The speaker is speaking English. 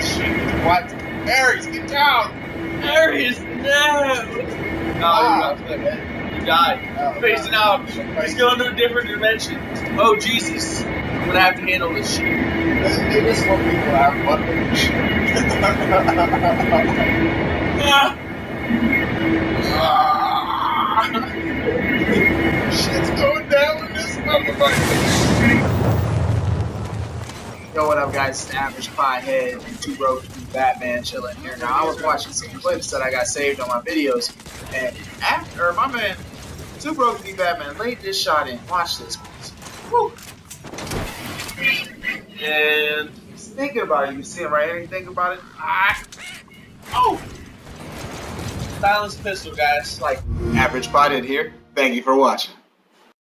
this shit. What? Aries, get down! Aries, no! Ah. You died. Phasing out. He's going to a different dimension. Oh, Jesus. I'm going to have to handle this shit. They just want people to have fun with this shit. Shit's going down in this motherfucker. Yo, what up, guys? It's the Averagepothead and Too Broke to Be Batman chilling here. Now, I was watching some clips that I got saved on my videos, and after my man Too Broke to Be Batman laid this shot in. Watch this, please. Woo. And he's thinking about it. You can see him right here. He's thinking about it. Oh! Silence pistol, guys. Like Averagepothead here. Thank you for watching.